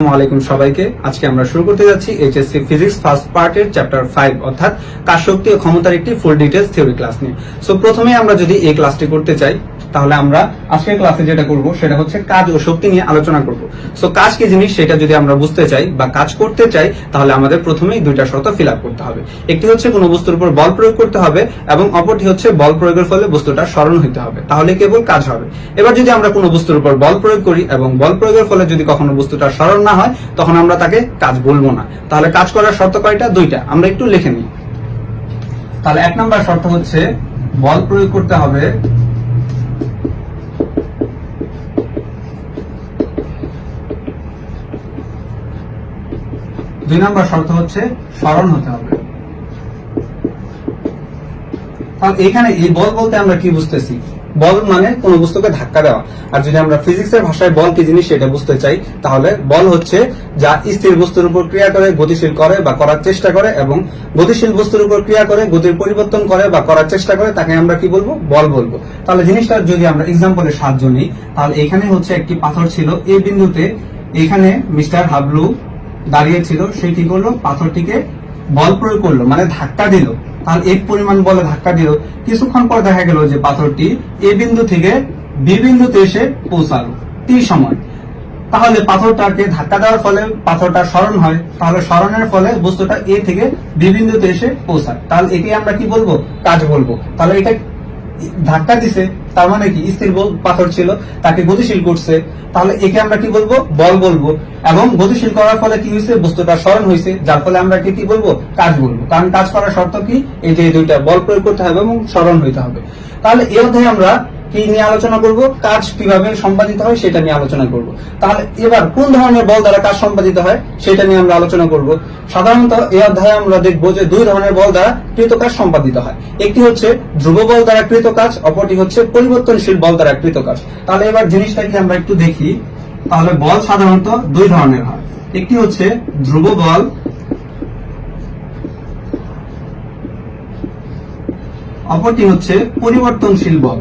আসসালামু সবাইকে। আজকে আমরা শুরু করতে যাচ্ছি এইচএসসি ফিজিক্স ফার্স্ট পার্টের চ্যাপ্টার 5 অর্থাৎ কাজ শক্তি ও ক্ষমতার একটি ফুল ডিটেইলস থিওরি ক্লাস নিয়ে। সো প্রথমে আমরা যদি এই ক্লাসটি করতে চাই তাহলে আমরা আজকের ক্লাসে যেটা করব সেটা হচ্ছে কাজ ও শক্তি নিয়ে আলোচনা করব। সো কাজ কি জিনিস সেটা যদি আমরা বুঝতে চাই বা কাজ করতে চাই তাহলে আমাদের প্রথমেই দুইটা শর্ত ফিল আপ করতে হবে। একটি হচ্ছে কোনো বস্তুর উপর বল প্রয়োগ করতে হবে এবং অপরটি হচ্ছে বল প্রয়োগের ফলে বস্তুটা সরণ হতে হবে, তাহলে কেবল কাজ হবে। এবার যদি আমরা কোনো বস্তুর উপর বল প্রয়োগ করি এবং বল প্রয়োগের ফলে যদি কখনো বস্তুটা সরণ না হয় তখন আমরা তাকে কাজ বলবো না। তাহলে কাজ করার শর্ত কয়টা? দুইটা। আমরা একটু লিখে নিই। তাহলে 1 নম্বর শর্ত হচ্ছে বল প্রয়োগ করতে হবে, 2 নম্বর শর্ত হচ্ছে সরণ হতে হবে। তাহলে এখানে এই বল বলতে আমরা কি বুঝতেছি? বল মানে কোনো বস্তুকে ধাক্কা দেওয়া। আর যদি আমরা ফিজিক্সের ভাষায় বল কি জিনিস সেটা বুঝতে চাই তাহলে বল হচ্ছে যা স্থির বস্তুর উপর ক্রিয়া করে, গতিশীল করে বা করার চেষ্টা করে, এবং গতিশীল বস্তুর উপর ক্রিয়া করে, গতির পরিবর্তন করে বা করার চেষ্টা করে, তাকে আমরা কি বলবো? বল বলবো। তাহলে জিনিসটা যদি আমরা এক্সাম্পলের সাহায্য নিই তাহলে এখানে হচ্ছে একটি পাথর ছিল এই বিন্দুতে, এখানে মিস্টার হাবলু দাঁড়িয়ে ছিল, সে কি করলো? পাথরটিকে বল প্রয়োগ করলো, মানে ধাক্কা দিল। তাহলে এক পরিমাণ বলে ধাক্কা দিল। কিছুক্ষণ পর দেখা গেল যে পাথরটি এ বিন্দু থেকে বি বিন্দুতে এসে পৌঁছালো টি সময়। তাহলে পাথরটাকে ধাক্কা দেওয়ার ফলে পাথরটা সরণ হয়, তাহলে সরণের ফলে বস্তুটা এ থেকে বি বিন্দুতে এসে পৌঁছায়। তাহলে একে আমরা কি বলবো? কাজ বলবো। তাহলে এটা ধাক্কা দিছে, তার মানে কি স্থির পাথর ছিল, তাকে গতিশীল করছে, তাহলে একে আমরা কি বলবো? বল বলবো। এবং গতিশীল করার ফলে কি হয়েছে? বস্তুটা সরণ হয়েছে, যার ফলে আমরা কি বলবো? কাজ বলবো। কারণ কাজ করার শর্ত কি? এই যে দুইটা, বল প্রয়োগ করতে হবে এবং সরণ হইতে হবে। তাহলে এই অধ্যায়ে আমরা কি নিয়ে আলোচনা করব? কাজ কিভাবে সম্পাদিত হয় সেটা নিয়ে আলোচনা করব। তাহলে এবার কোন ধরনের বল দ্বারা কাজ সম্পাদিত হয় সেটা নিয়ে আমরা আলোচনা করব। সাধারণত এই অধ্যায়ে আমরা দেখব যে দুই ধরনের বল দ্বারা কৃত কাজ সম্পাদিত হয়। একটি হচ্ছে ধ্রুব বল দ্বারা কৃত কাজ, অপরটি হচ্ছে পরিবর্তনশীল বল দ্বারা কৃত কাজ। তাহলে এবার জিনিসটা কি আমরা একটু দেখি। তাহলে বল সাধারণত দুই ধরনের হয়। একটি হচ্ছে ধ্রুব বল, অপরটি হচ্ছে পরিবর্তনশীল বল।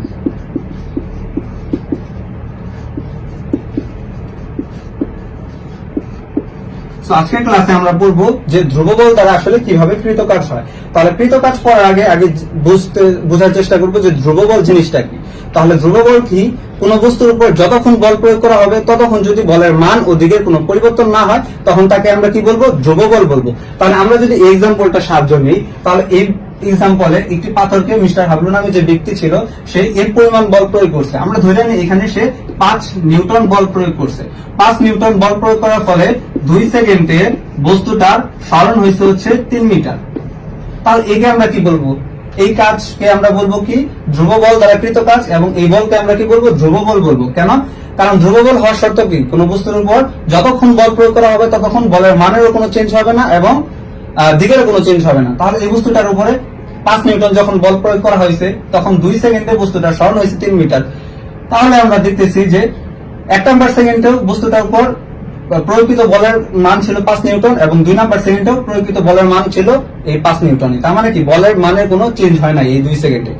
আজকের ক্লাসে আমরা পড়বো যে ধ্রুব বল দ্বারা আসলে কিভাবে কৃত কাজ হয়। তাহলে কৃত কাজ পড়ার আগে বোঝার চেষ্টা করবো যে ধ্রুব বল জিনিসটা কি। তাহলে ধ্রুব বল কি? কোন বস্তুর উপর যতক্ষণ বল প্রয়োগ করা হবে ততক্ষণ যদি বলের মান ও দিকের কোনো পরিবর্তন না হয় তখন তাকে আমরা কি বলবো? ধ্রুব বল বলবো। তাহলে আমরা যদি এই এক্সাম্পলটা সাহায্য নিই তাহলে এই এক্সাম্পলে একটি পাথরকে মিস্টার হাবলু নামে যে ব্যক্তি ছিল সে এর পরিমাণ বল প্রয়োগ করছে। আমরা ধরে নিই এখানে সে 5 নিউটন বল প্রয়োগ করছে। 5 নিউটন বল প্রয়োগ করার ফলে 2 সেকেন্ডে বস্তুটার সরণ হয়েছে হচ্ছে 3 মিটার। তাহলে একে আমরা কি বলবো? এই কাজকে আমরা বলবো কি? ধ্রুব বল দ্বারা কৃত কাজ। এবং এই বলকে আমরা কি বলবো? ধ্রুব বল বলবো। কেন? কারণ ধ্রুব বল হওয়ার শর্ত কি? কোন বস্তুর উপর যতক্ষণ বল প্রয়োগ করা হবে ততক্ষণ বলের মানেরও কোনো চেঞ্জ হবে না এবং দিকেরও কোনো চেঞ্জ হবে না। তাহলে এই বস্তুটার উপরে 5 নিউটন যখন বল প্রয়োগ করা হয়েছে তখন 2 সেকেন্ডে বস্তুটা সরণ হয়েছে 3 মিটার। তাহলে আমরা দেখতেছি যে 1 নম্বর সেকেন্ডেও বস্তুটার উপর প্রয়োগিত বলের মান ছিল 5 নিউটন এবং 2 নম্বর সেকেন্ডেও প্রয়োগিত বলের মান ছিল এই 5 নিউটনই। তার মানে কি? বলের মানের কোনো চেঞ্জ হয় না এই 2 সেকেন্ডে।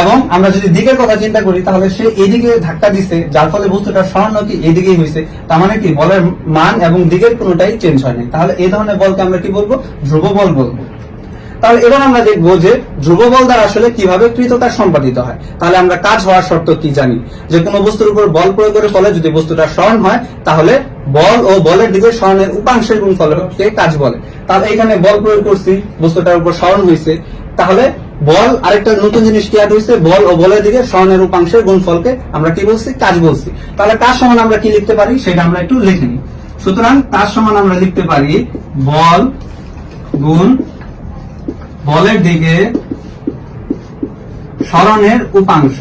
এবং আমরা যদি দিকের কথা চিন্তা করি তাহলে সে এইদিকে ধাক্কা দিচ্ছে, যার ফলে বস্তুটা সরণ কি এইদিকেই হয়েছে। তার মানে কি? বলের মান এবং দিকের কোনোটাই চেঞ্জ হয় না। তাহলে এই ধরনের বলকে আমরা কি বলবো? ধ্রুব বল বলবো। তাহলে এবার আমরা দেখবো যে ধ্রুব বল দ্বারা আসলে কিভাবে কৃত কাজ সম্পাদিত হয়। তাহলে আমরা কাজ হওয়ার শর্ত কি জানি? যে কোনো বস্তুর উপর বল প্রয়োগের ফলে যদি বস্তুটা সরণ হয় তাহলে বল ও বলের দিকে সরণের উপাংশের গুণফলকে কাজ বলে। তাহলে এখানে বল প্রয়োগ করছি, বস্তুটার উপর সরণ হয়েছে, তাহলে বল আরেকটা নতুন জিনিস কি অ্যাড হয়েছে? বল ও বলের দিকে সরণের উপাংশের গুণফলকে আমরা কি বলছি? কাজ বলছি। তাহলে কাজ সমান আমরা কি লিখতে পারি সেটা আমরা একটু লিখে নিই। সুতরাং কাজ সমান আমরা লিখতে পারি বল গুণ বলের দিকে সরণের উপাংশ।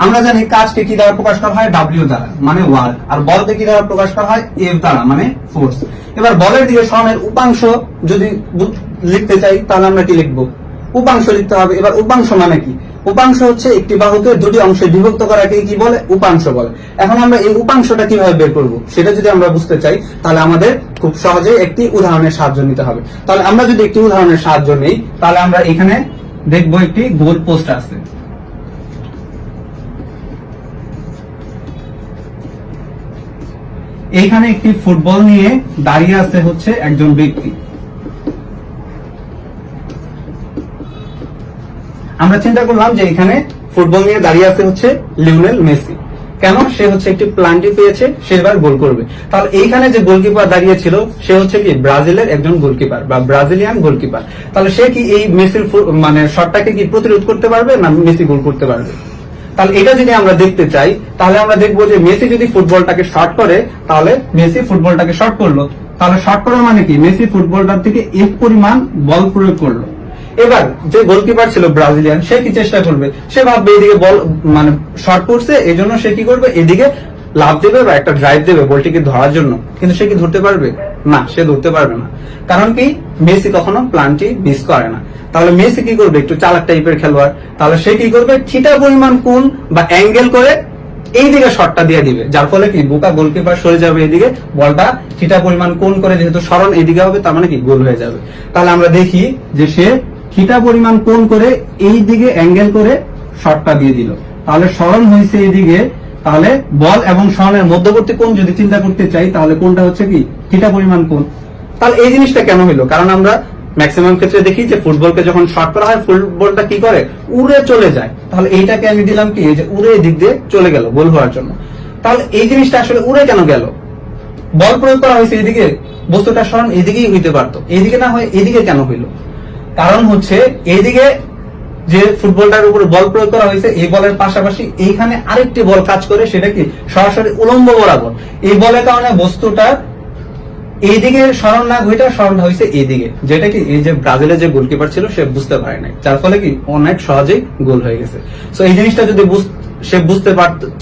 আমরা জানি কাজকে কি দ্বারা প্রকাশ করা হয়? W দ্বারা, মানে ওয়ার্ক। আর বলকে কি দ্বারা প্রকাশ করা হয়? F দ্বারা, মানে ফোর্স। এবার বলের দিকে সরণের উপাংশ যদি লিখতে চাই তাহলে আমরা কি লিখবো? উপাংশ লিখতে হবে। এবার উপাংশ মানে কি? উপাংশ হচ্ছে একটি বাহুকে দুটি অংশে বিভক্ত করাকে কি বলে? উপাংশ বলে। এখন আমরা এই উপাংশটা কিভাবে বের করব সেটা যদি আমরা বুঝতে চাই তাহলে আমাদের খুব সহজে একটি উদাহরণের সাহায্য নিতে হবে। তাহলে আমরা যদি একটি উদাহরণের সাহায্য নেই তাহলে আমরা এখানে দেখবো একটি গোল পোস্ট আছে। এইখানে একটি ফুটবল নিয়ে দাঁড়িয়ে আছে হচ্ছে একজন ব্যক্তি। আমরা চিন্তা করলাম যে এখানে ফুটবল নিয়ে দাঁড়িয়ে আছে হচ্ছে লিওনেল মেসি। কেন? সে হচ্ছে একটি প্লান্টি পেয়েছে, সে এবার গোল করবে। তাহলে এইখানে যে গোলকিপার দাঁড়িয়ে ছিল সে হচ্ছে কি ব্রাজিলের একজন গোলকিপার বা ব্রাজিলিয়ান গোলকিপার। তাহলে সে কি এই মেসির মানে শটটাকে কি প্রতিরোধ করতে পারবে না মেসি গোল করতে পারবে? তাহলে এটা যদি আমরা দেখতে চাই তাহলে আমরা দেখবো যে মেসি যদি ফুটবলটাকে শর্ট করে তাহলে মেসি ফুটবলটাকে শর্ট করলো। তাহলে শর্ট করা মানে কি মেসি ফুটবলটার থেকে এফ পরিমাণ বল প্রয়োগ করলো। এবার যে গোলকিপার ছিল ব্রাজিলিয়ান সে কি চেষ্টা করবে? সে ভাববে এদিকে বল মানে শর্ট করছে, এই জন্য সে কি করবে এদিকে লাভ দেবে বা একটা ড্রাইভ দেবে বলটিকে ধরার জন্য। কিন্তু সে কি ধরতে পারবে? না, সে ধরতে পারবে না। কারণ কি মেসি কখনো প্লানটি মিস করে না। তাহলে মেসি কি করবে? একটু চালাক টাইপের খেলোয়াড়। তাহলে সে কি করবে থিটা পরিমাণ কোণ বা অ্যাঙ্গেল করে এই দিকে শটটা দিয়ে দিবে, যার ফলে কি বোকা গোলকিপার সরে যাবে এদিকে, বলটা থিটা পরিমাণ কোণ করে যেহেতু সরণ এইদিকে হবে তার মানে কি গোল হয়ে যাবে। তাহলে আমরা দেখি যে সে থিটা পরিমাণ কোণ করে এই দিকে অ্যাঙ্গেল করে শটটা দিয়ে দিল। তাহলে সরণ হয়েছে এইদিকে। তাহলে বল এবং সরণের মধ্যবর্তী কোণ যদি চিন্তা করতে চাই তাহলে কোণটা হচ্ছে কি থিটা পরিমাণ কোণ। তাহলে এই জিনিসটা কেন হলো? কারণ আমরা ম্যাক্সিমাম ক্ষেত্রে দেখি যে ফুটবলকে যখন শর্ট করা হয় ফুটবলটা কি করে উড়ে চলে যায়। তাহলে এইটাকে আমি দিলাম কি যে উড়ে দিক দিয়ে চলে গেল গোল হওয়ার জন্য। তাহলে এই জিনিসটা আসলে উড়ে কেন গেল? বল প্রয়োগ করা হয়েছে এদিকে, বস্তুটা সরণ এদিকেই হইতে পারতো, এইদিকে না হয়ে এদিকে কেন হইলো? কারণ হচ্ছে এইদিকে যে ফুটবলটার উপরে বল প্রয়োগ করা হয়েছে এই বলের পাশাপাশি এইখানে আরেকটি বল কাজ করে, সেটা কি সরাসরি উলম্ব বরাবর। এই বলের কারণে বস্তুটা এইদিকে সরণ না ওইটা সরণটা হয়েছে এইদিকে, যেটা কি এই যে ব্রাজিলের যে গোলকিপার ছিল সে বুঝতে পারে নাই, যার ফলে কি অনেক সহজেই গোল হয়ে গেছে। সো এই জিনিসটা যদি সে বুঝতে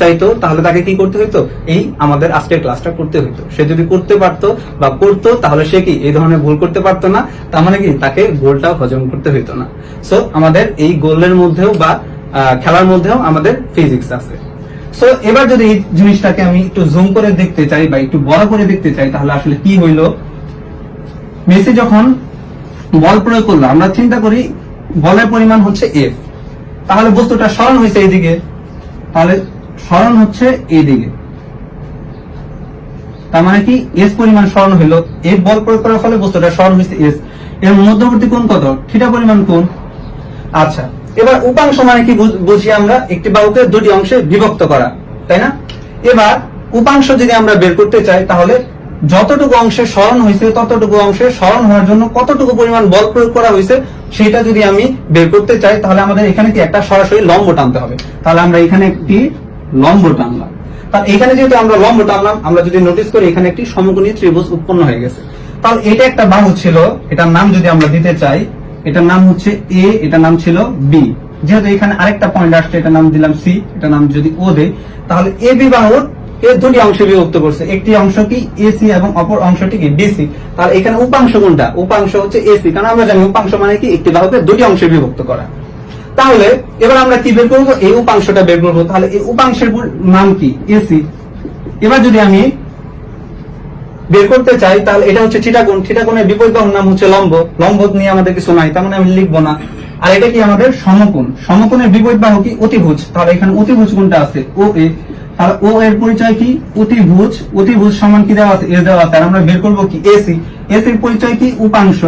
চাইতো তাহলে তাকে কি করতে হইতো? এই আমাদের আজকের ক্লাসটা করতে হইতো। সে যদি করতে পারতো বা করতো তাহলে সে কি এই ধরনের ভুল করতে পারতো না, তার মানে কি তাকে গোলটাও হজম করতে হইতো না। সো আমাদের এই গোলের মধ্যেও বা খেলার মধ্যেও আমাদের ফিজিক্স আছে। সো এবার যদি এই জিনিসটাকে আমি একটু জুম করে দেখতে চাই বা একটু বড় করে দেখতে চাই তাহলে আসলে কি হইলো? মেসি যখন বল প্রয়োগ করলো, আমরা চিন্তা করি বলের পরিমাণ হচ্ছে এফ, তাহলে বস্তুটা সরণ হয়েছে এইদিকে, তাহলে সরণ হচ্ছে এইদিকে, তার মানে কি এস পরিমাণ সরণ হইলো। এফ বল প্রয়োগ করার ফলে বস্তুটা সরণ হয়েছে এস, এর মধ্যবর্তী কোণ কত? থিটা পরিমাণ কোণ। আচ্ছা, এবার উপাংশ মানে কি বুঝি আমরা? একটি বাহুকে দুটি অংশে বিভক্ত করা, তাই না? এবার উপাংশ যদি আমরা বের করতে চাই তাহলে যতটুকু অংশে সরণ হয়েছে ততটুকু অংশে সরণ হওয়ার জন্য কতটুকু পরিমাণ বল প্রয়োগ করা হয়েছে সেটা যদি আমি বের করতে চাই তাহলে আমাদের এখানে কি একটা সরাসরি লম্ব টানতে হবে। তাহলে আমরা এখানে একটি লম্ব টানলাম। তাহলে এখানে যেহেতু আমরা লম্ব টানলাম, আমরা যদি নোটিস করি এখানে একটি সমকোণী ত্রিভুজ উৎপন্ন হয়ে গেছে। তাহলে এটা একটা বাহু ছিল, এটার নাম যদি আমরা দিতে চাই, এটার নাম হচ্ছে এ, এটার নাম ছিল বি। যেহেতু এখানে আরেকটা পয়েন্ট আসছে, এটার নাম দিলাম সি, এটার নাম যদি ও দেই, তাহলে এ বি বাহুর এর দুটি অংশে বিভক্ত করছে, একটি অংশ কি এসি এবং অপর অংশটি কি বিসি। তাহলে এখানে উপাংশ কোনটা? উপাংশ হচ্ছে এসি, কারণ আমরা জানি উপাংশ মানে কি একটি বাহুকে দুটি অংশে বিভক্ত করা। তাহলে এবার আমরা কি বের করবো? এই উপাংশটা বের করবো। তাহলে এই উপাংশের নাম কি? এসি। এবার যদি আমি বের করতে চাই তাহলে এটা হচ্ছে থিটাকোণ, থিটাকোণের বিপরীত বাহুর নাম হচ্ছে লম্ব, লম্ব নিয়ে আমাদের কিছু নাই, তার মানে আমি লিখবো না। আর এটা কি আমাদের সমকোণ, সমকোণের বিপরীত বাহু কি? অতিভুজ। তাহলে এখানে অতিভুজ কোনটা আছে? ও এ। তাহলে ও এর পরিচয় কি? অতিভুজ। অতিভুজ সমান কি দেওয়া আছে? এস দেওয়া আছে। আর আমরা বের করবো কি? এসি। এসির পরিচয় কি? উপাংশ,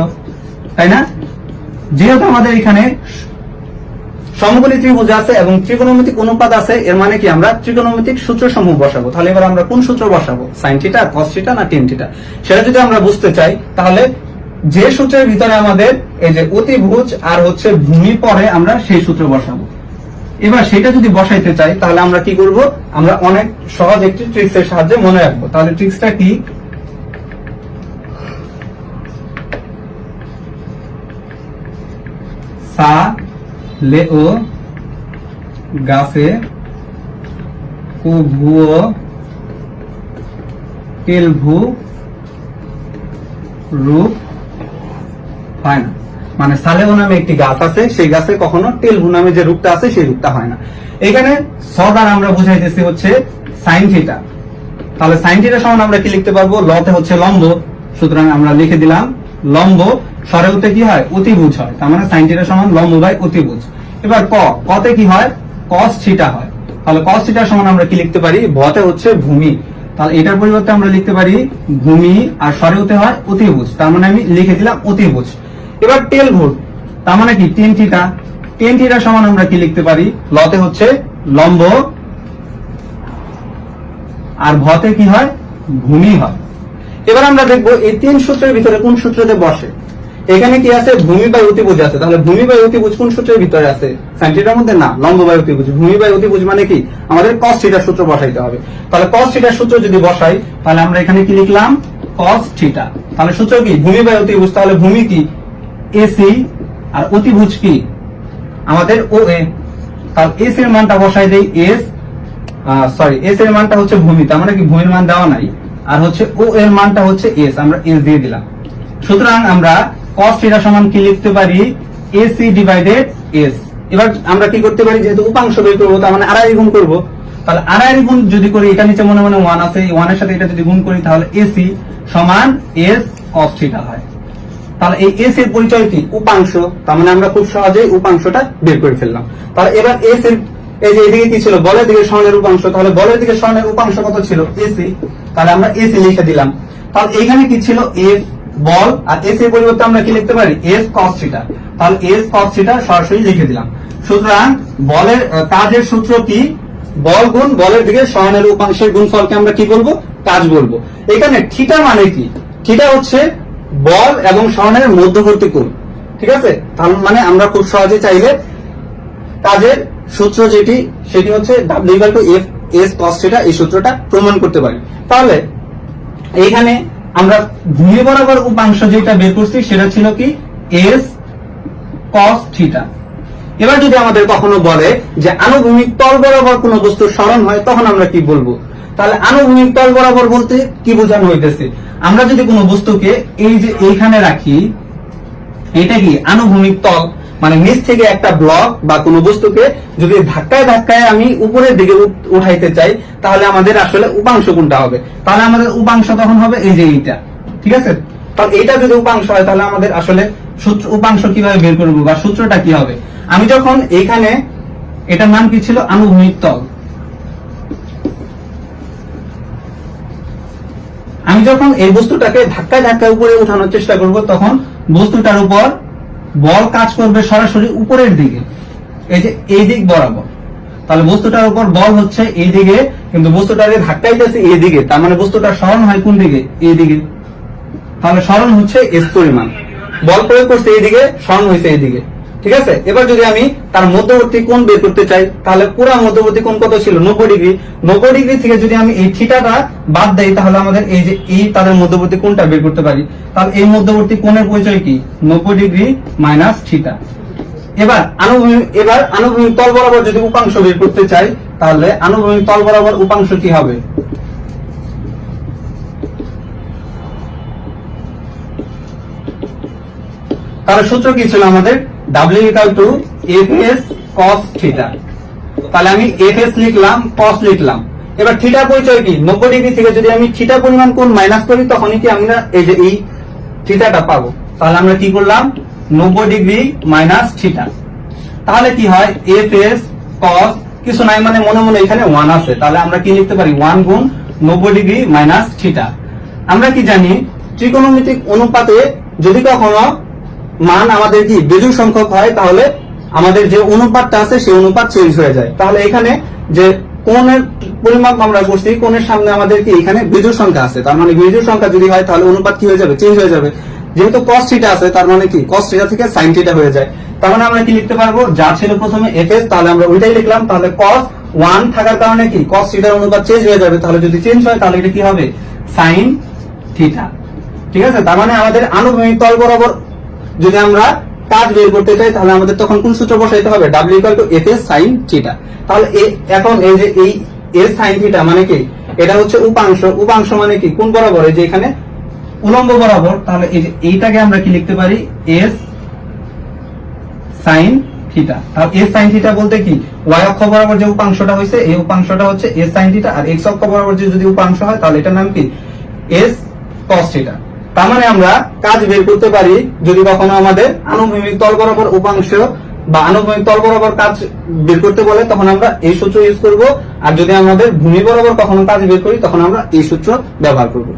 তাই না? যেহেতু আমাদের এখানে সমকোণী ত্রিভুজ আছে এবং ত্রিকোণমিতিক অনুপাত আছে, এর মানে কি আমরা ত্রিকোণমিতিক সূত্র সমূহ বসাবো। তাহলে এবার আমরা কোন সূত্র বসাবো? সাইন থিটা, কস থিটা না টেন থিটা? সেটা যদি আমরা বুঝতে চাই তাহলে যে সূত্রের ভিতরে আমাদের এই যে অতিভুজ আর হচ্ছে ভূমি পড়ে আমরা সেই সূত্র বসাবো। এবার সেটা যদি বসাইতে চাই তাহলে আমরা কি করব? আমরা অনেক সহজ একটি ট্রিক্সের সাহায্যে মনে রাখবো। তাহলে ট্রিক্সটা কি? সা লে ও গাছে কু ভুয়ো তেল ভু রূপ হয় না। মানে সালেও নামে একটি গাছ আছে, সেই গাছে কখনো টেলভু নামে যে রূপটা আছে সেই রূপটা হয় না। এখানে স দ্বারা আমরা বুঝাইতেছি হচ্ছে সাইন থিটা। তাহলে সাইন থিটা সমান আমরা কি লিখতে পারবো? লতে হচ্ছে লম্ব, সুতরাং আমরা লিখে দিলাম লম্ব। সরেউতে কি হয়? অতিভুজ হয়, তার মানে সাইন থিটা সমান লম্ব বাই অতিভুজ। এবার কতে কি হয়? কস থিটা হয়। তাহলে কস থিটা সমান আমরা কি লিখতে পারি? ভতে হচ্ছে ভূমি, তাহলে এটার পরিবর্তে আমরা লিখতে পারি ভূমি, আর সরে হতে হয় অতিভুজ, তার মানে আমি লিখে দিলাম অতিভুজ। এবার টেল ভুল, তার মানে কি টেন থিটা। টেন থিটা সমান আমরা কি লিখতে পারি, লতে হচ্ছে লম্ব আর ভতে কি হয়, ভূমি হয়। এবার আমরা দেখবো এই তিন সূত্রের ভিতরে কোন সূত্রতে বসে। এখানে কি আছে, ভূমি বাই অতিভুজ আছে, তাহলে ভূমি বাই অতিভুজ কোন সূত্রের ভিতরে আছে, সাইন থিটার মধ্যে না, লম্ব বাই অতিভুজ। ভূমি বাই অতিভুজ মানে কি, আমাদের cos থিটার সূত্র বসাইতে হবে। তাহলে cos থিটার সূত্র যদি বসাই, তাহলে আমরা এখানে কি লিখলাম, cos থিটা। তাহলে সূত্র কি, ভূমি বাই অতিভুজ। তাহলে ভূমি কি AC আর অতিভুজ কি আমাদের OA। তাহলে AC এর মানটা বসাই দেই S এর মানটা হচ্ছে ভূমি, তার মানে কি ভূমির মান দেওয়া নাই, আর হচ্ছে O এর মানটা হচ্ছে S, আমরা S দিয়ে দিলাম। সুতরাং আমরা cos থিটা সমান কি লিখতে পারি, AC ডিভাইডেড S। এবার আমরা কি করতে পারি, যেহেতু উপাংশ বের করবো, তার মানে আড়াআড়ি গুণ করবো। তাহলে আড়াআড়ি গুণ যদি করি, এটা নিচে মনে মনে 1 আছে, এই 1 এর সাথে এটা যদি গুণ করি, তাহলে AC সমান S cos থিটা হয়। তাহলে এই S এর পরিচয় কি, উপাংশ, তার মানে আমরা খুব সহজেই উপাংশটা বের করে ফেললাম। তাহলে এবার S এর এই যে এদিকে কি ছিল, বলের দিকে সরণের উপাংশ, তাহলে বলের দিকে সরণের উপাংশ কত ছিল, AC। তাহলে আমরা AC লিখে দিলাম। তাহলে এখানে কি ছিল, F বল, আর S এর পরিবর্তে আমরা কি লিখতে পারি, S cos থিটা। তাহলে S cos থিটা সরাসরি লিখে দিলাম। সুতরাং বলের কাজের সূত্র কি, বল গুণ বলের দিকে সরণের উপাংশের গুণফলকে আমরা কি বলবো, কাজ বলবো। এখানে থিটা মানে কি, থিটা হচ্ছে বল এবং সরণের মধ্যবর্তী কোণ, ঠিক আছে। তার মানে আমরা খুব সহজে চাইলে কাজের সূত্র যেটি, সেটি হচ্ছে W/F cos থিটা, এই সূত্রটা প্রমাণ করতে পারি। তাহলে এইখানে আমরা ভূমি বরাবর উপাংশ যেটা বের করছি, সেটা ছিল কি S cos থিটা। এবার যদি আমাদের কখনো বলে যে আনুভূমিক তল বরাবর কোন বস্তুর সরণ হয়, তখন আমরা কি বলবো। তাহলে আনুভূমিক তল বরাবর বলতে কি বোঝানো হইতেছে, আমরা যদি কোনো বস্তুকে এই যে এইখানে রাখি, এটা কি আনুভূমিক তল, মানে নিচ থেকে একটা ব্লক বা কোনো বস্তুকে যদি ধাক্কায় ধাক্কায় আমি উপরের দিকে উঠাইতে চাই, তাহলে আমাদের আসলে উপাংশ কোনটা হবে, তাহলে আমাদের উপাংশ তখন হবে এই যে এইটা, ঠিক আছে। তাহলে এইটা যদি উপাংশ হয়, তাহলে আমাদের আসলে সূত্র উপাংশ কিভাবে বের করবো বা সূত্রটা কি হবে। আমি যখন এইখানে, এটার নাম কি ছিল, আনুভূমিক তল, আমি যখন এই বস্তুটাকে ধাক্কায় ধাক্কায় উপরে উঠানোর চেষ্টা করব, তখন বস্তুটার উপর বল কাজ করবে সরাসরি উপরের দিকে, এই যে এই দিক বরাবর। তাহলে বস্তুটার উপর বল হচ্ছে এই দিকে, কিন্তু বস্তুটাকে ধাক্কাইতেছে এই দিকে, তার মানে বস্তুটার সরণ হয় কোন দিকে, এই দিকে। তাহলে সরণ হচ্ছে S পরিমাণ, বল প্রয়োগ করছে এই দিকে, সরণ হয়েছে এই দিকে, ঠিক আছে। এবার যদি আমি তার মধ্যবর্তী কোণ বের করতে চাই, তাহলে পুরো মধ্যবর্তী কোণ কত ছিল, 90 ডিগ্রি। 90 ডিগ্রি থেকে যদি আমি এই থিটাটা বাদ দেই, তাহলে আমাদের এই যে এই তাদের মধ্যবর্তী কোণটা বের করতে পারি। তাহলে এই মধ্যবর্তী কোণের পরিচয় কি, 90 ডিগ্রি মাইনাস থিটা। এবার আনুভূমিক তল বরাবর যদি উপাংশ বের করতে চাই, তাহলে আনুভূমিক তল বরাবর উপাংশ কি হবে, তার সূত্র কি ছিল আমাদের, W/Fs cos থিটা। তাহলে আমি Fs লিখলাম, cos লিখলাম। এবার থিটা পরিচয় কি, 90 ডিগ্রি থেকে যদি আমি থিটা পরিমাণ কোণ মাইনাস করি, তখনই কি আমরা এই যে এই থিটাটা পাবো। তাহলে আমরা কি করলাম, 90 ডিগ্রি মাইনাস থিটা। তাহলে কি হয়, Fs cos কিছু নাই, মানে মনে মনে এখানে 1 আছে, তাহলে আমরা কি লিখতে পারি, 1 গুণ 90 ডিগ্রি মাইনাস থিটা। আমরা কি জানি, ত্রিকোণমিতিক অনুপাতে যদি কখনো মান আমাদের কি বেজোড় সংখ্যক হয়, তাহলে আমাদের যে অনুপাতটা আছে সেই অনুপাত চেঞ্জ হয়ে যায়। তাহলে এখানে যে কোণের পরিমাপ আমরা করছি, কোণের সামনে আমাদের কি এখানে বেজোড় সংখ্যা আছে, তার মানে বেজোড় সংখ্যা যদি হয়, তাহলে অনুপাত কি হয়ে যাবে, চেঞ্জ হয়ে যাবে। যেহেতু cos থিটা আছে, তার মানে কি cos থিটা থেকে sin থিটা হয়ে যায়। তার মানে আমরা কি লিখতে পারবো, যা ছিল প্রথমে Fs, তাহলে আমরা ওইটাই লিখলাম। তাহলে cos 1 থাকার কারণে কি cos থিটার অনুপাত চেঞ্জ হয়ে যাবে। তাহলে যদি চেঞ্জ হয়, তাহলে এটা কি হবে, sin থিটা, ঠিক আছে। তার মানে আমাদের আনুভূমিক তল বরাবর যদি আমরা কাজ বের করতে চাই, তাহলে আমাদের তখন কোন সূত্র বসাইতে হবে, W/Fs sin থিটা। তাহলে এখন এই যে এই S sin থিটা মানে কি, এটা হচ্ছে উপাংশ। উপাংশ মানে কি, কোন বরাবর, এই যে এখানে উলম্ব বরাবর। তাহলে এই যে এইটাকে আমরা কি লিখতে পারি, S sin থিটা। তাহলে S sin থিটা বলতে কি, y অক্ষ বরাবর যে উপাংশটা হয়েছে, এই উপাংশটা হচ্ছে S sin থিটা, আর x অক্ষ বরাবর যে যদি উপাংশ হয়, তাহলে এটার নাম কি, S cos থিটা। তার মানে আমরা কাজ বের করতে পারি যদি কখনো আমাদের আনুভূমিক তল বরাবর উপাংশ বা আনুভূমিক তল বরাবর কাজ বের করতে বলে তখন আমরা এই সূত্র ইউজ করব, আর যদি আমাদের ভূমি বরাবর কখনো কাজ বের করি তখন আমরা এই সূত্র ব্যবহার করব।